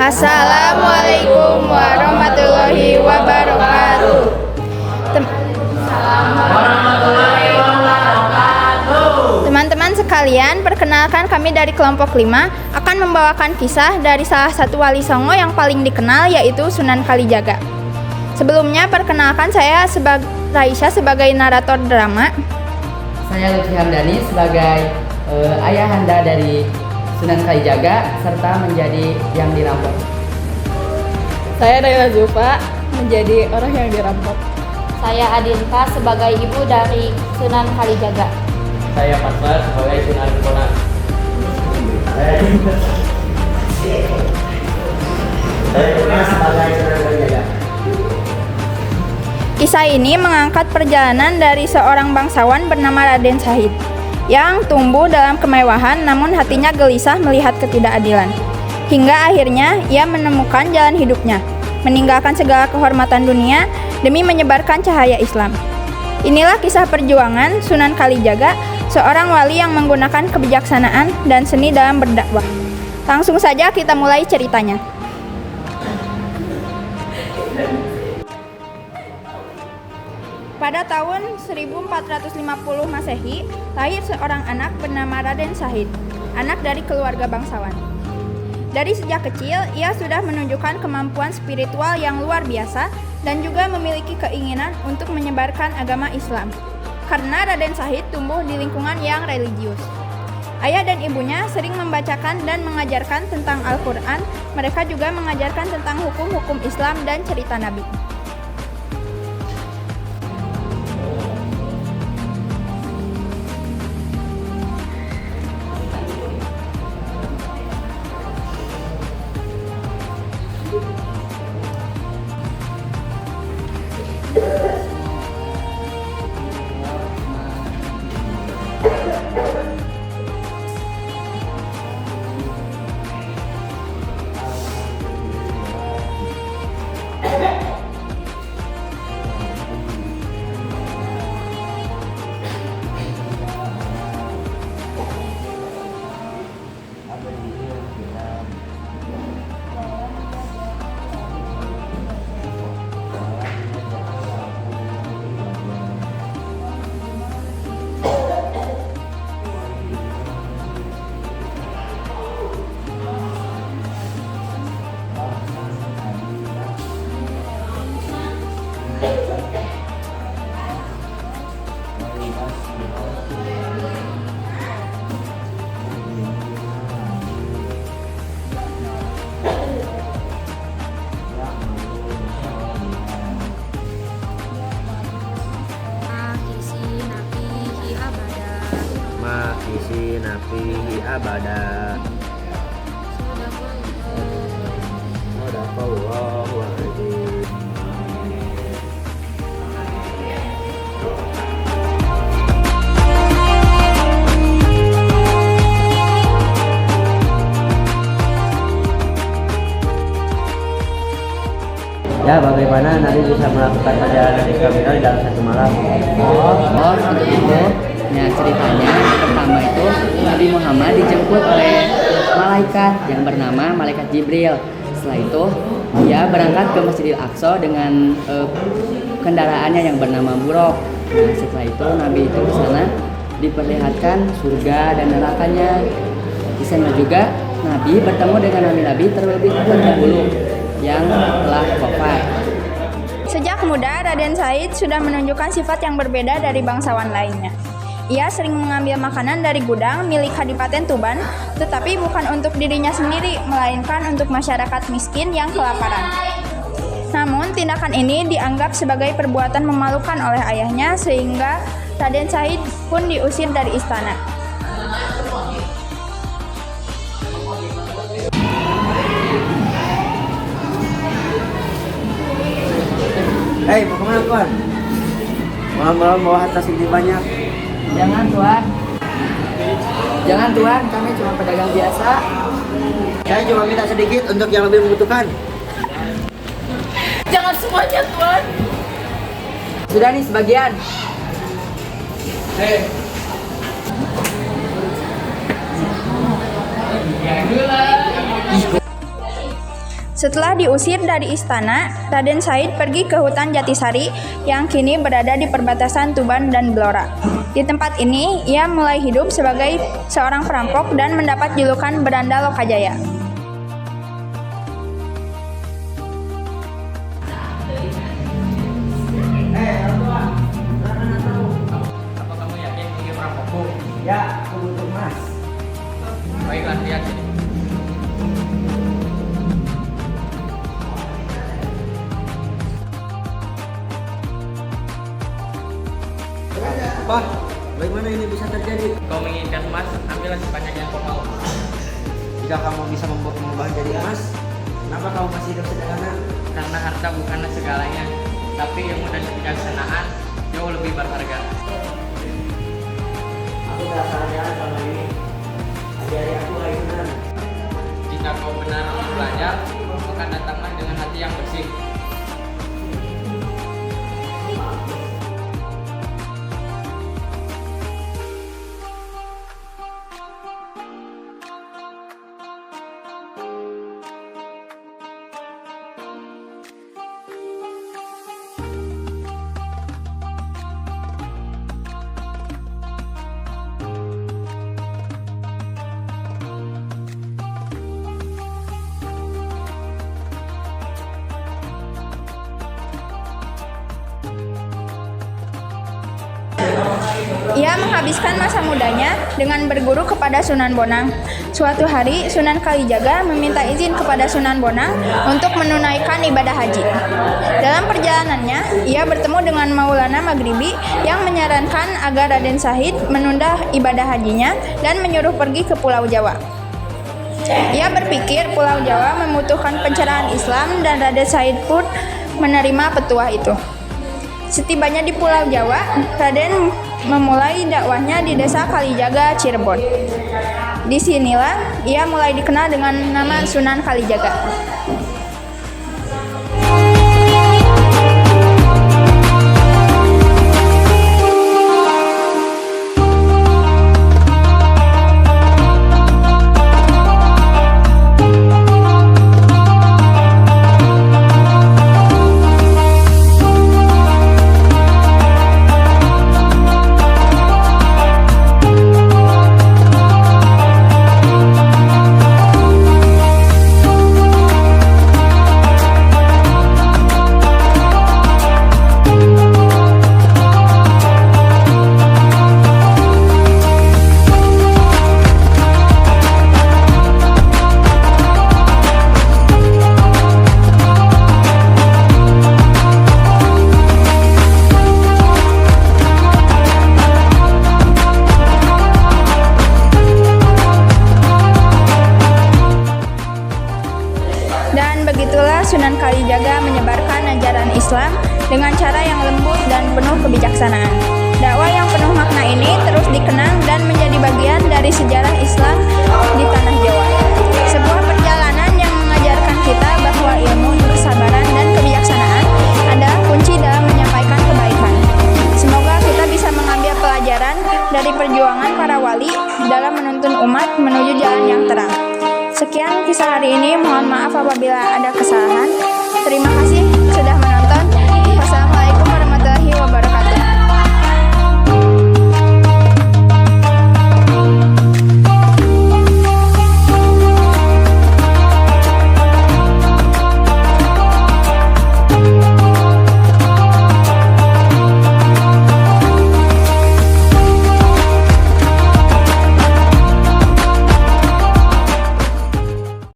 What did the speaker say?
Assalamualaikum warahmatullahi wabarakatuh. Teman-teman sekalian, perkenalkan kami dari kelompok 5 akan membawakan kisah dari salah satu wali songo yang paling dikenal, yaitu Sunan Kalijaga. Sebelumnya, perkenalkan saya Raisya sebagai narator drama. Saya Lutfi Hamdani sebagai ayahanda dari Sunan Kalijaga serta menjadi yang dirampok. Saya Naila Zulfa menjadi orang yang dirampok. Saya Adinka sebagai ibu dari Sunan Kalijaga. Saya Pasar sebagai Sunan Bonang. Saya sebagai Sunan Kalijaga. Kisah ini mengangkat perjalanan dari seorang bangsawan bernama Raden Syahid yang tumbuh dalam kemewahan namun hatinya gelisah melihat ketidakadilan. Hingga akhirnya ia menemukan jalan hidupnya, meninggalkan segala kehormatan dunia demi menyebarkan cahaya Islam. Inilah kisah perjuangan Sunan Kalijaga, seorang wali yang menggunakan kebijaksanaan dan seni dalam berdakwah. Langsung saja kita mulai ceritanya. Pada tahun 1450 Masehi, lahir seorang anak bernama Raden Syahid, anak dari keluarga bangsawan. Dari sejak kecil, ia sudah menunjukkan kemampuan spiritual yang luar biasa dan juga memiliki keinginan untuk menyebarkan agama Islam. Karena Raden Syahid tumbuh di lingkungan yang religius. Ayah dan ibunya sering membacakan dan mengajarkan tentang Al-Quran. Mereka juga mengajarkan tentang hukum-hukum Islam dan cerita Nabi. Isi nafihi abada. Sadaqallahu al-azim. Ya, bagaimana Nabi bisa melakukan perjalanan Islam di dalam satu malam? Untuk itu, nah ceritanya pertama itu Nabi Muhammad dijemput oleh malaikat yang bernama Malaikat Jibril. Setelah itu dia berangkat ke Masjidil Aqsa dengan kendaraannya yang bernama buruk. Nah setelah itu Nabi itu di sana diperlihatkan surga dan nerakanya. Di sana juga Nabi bertemu dengan nabi-nabi terlebih terdahulu yang telah wafat. Sejak muda, Raden Syahid sudah menunjukkan sifat yang berbeda dari bangsawan lainnya. Ia sering mengambil makanan dari gudang milik Kadipaten Tuban, tetapi bukan untuk dirinya sendiri, melainkan untuk masyarakat miskin yang kelaparan. Namun, tindakan ini dianggap sebagai perbuatan memalukan oleh ayahnya, sehingga Raden Syahid pun diusir dari istana. Hei, mau kemana tuan? Malam-malam bawa tas ini banyak. Jangan tuan. Jangan tuan, kami cuma pedagang biasa. Saya cuma minta sedikit untuk yang lebih membutuhkan. Jangan semuanya, Tuan. Sudah nih sebagian. Setelah diusir dari istana, Raden Said pergi ke hutan Jatisari yang kini berada di perbatasan Tuban dan Blora. Di tempat ini, ia mulai hidup sebagai seorang perampok dan mendapat julukan Beranda Lokajaya. Apa kamu yakin ingin merampokku? Ya, aku butuh emas. Baiklah, lihat sini. Pak, bagaimana ini bisa terjadi? Kau menginginkan emas, ambillah sebanyak yang kau mau. Jika kamu bisa mengubah jadi emas, kenapa kamu masih hidup sederhana? Karena harta bukanlah segalanya, tapi ilmu dan kebijaksanaan jauh lebih berharga. Aku dasarnya selama ini. Ajari aku Raihan. Jika kau benar ingin belajar, maka datanglah dengan hati yang bersih. Ia menghabiskan masa mudanya dengan berguru kepada Sunan Bonang. Suatu hari, Sunan Kalijaga meminta izin kepada Sunan Bonang untuk menunaikan ibadah haji. Dalam perjalanannya, ia bertemu dengan Maulana Maghribi yang menyarankan agar Raden Said menunda ibadah hajinya dan menyuruh pergi ke Pulau Jawa. Ia berpikir Pulau Jawa membutuhkan pencerahan Islam dan Raden Said pun menerima petuah itu. Setibanya di Pulau Jawa, Raden memulai dakwahnya di desa Kalijaga, Cirebon. Disinilah ia mulai dikenal dengan nama Sunan Kalijaga. Dan begitulah Sunan Kalijaga menyebarkan ajaran Islam dengan cara yang lembut dan penuh kebijaksanaan. Dakwah yang penuh makna ini terus dikenang dan menjadi bagian dari sejarah Islam di tanah Jawa. Sebuah perjalanan yang mengajarkan kita bahwa ilmu, kesabaran, dan kebijaksanaan adalah kunci dalam menyampaikan kebaikan. Semoga kita bisa mengambil pelajaran dari perjuangan para wali dalam menuntun umat menuju jalan yang terang. Sekian kisah hari ini, mohon maaf apabila ada kesalahan. Terima kasih